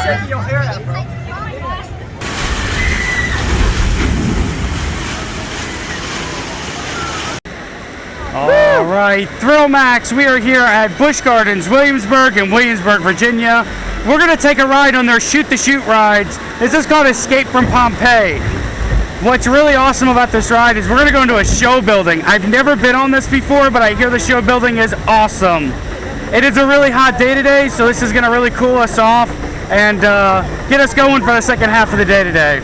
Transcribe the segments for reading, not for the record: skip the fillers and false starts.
shaking your hair out, bro. All right, Thrill Max, we are here at Busch Gardens, Williamsburg in Williamsburg, Virginia. We're gonna take a ride on their Shoot the Chute rides. This is called Escape from Pompeii. What's really awesome about this ride is we're gonna go into a show building. I've never been on this before, but I hear the show building is awesome. It is a really hot day today, so this is gonna really cool us off and get us going for the second half of the day today.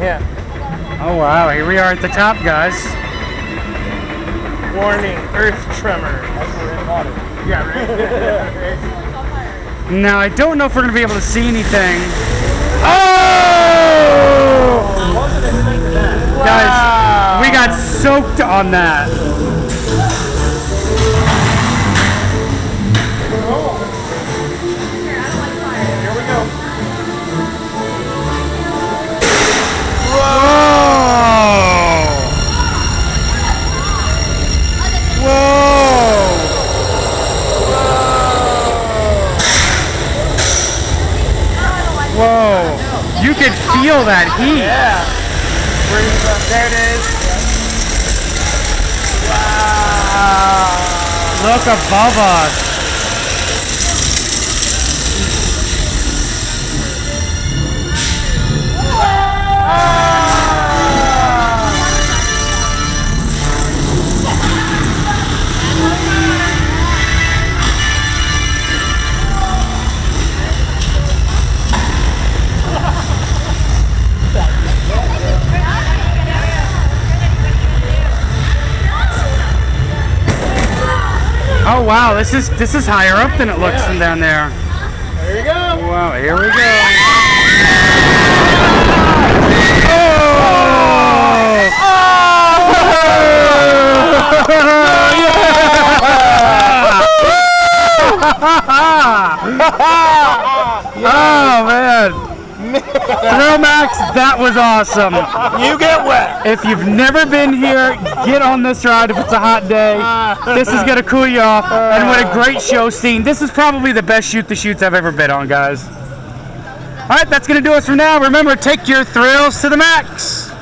Yeah. Oh wow, here we are at the top, guys. Warning, earth tremor. Yeah, right? Now, I don't know if we're going to be able to see anything. Oh! Wow. Guys, we got soaked on that. Here we go. Whoa, you can feel that heat. Yeah. There it is. Wow. Look above us. Oh wow, this is higher up than it looks from down there. There you go. Wow, here we go. Oh man. Thrill Max, that was awesome. You get wet. If you've never been here, get on this ride if it's a hot day. This is going to cool you off. And what a great show scene. This is probably the best Shoot the Chutes I've ever been on, guys. All right, that's going to do us for now. Remember, take your thrills to the max.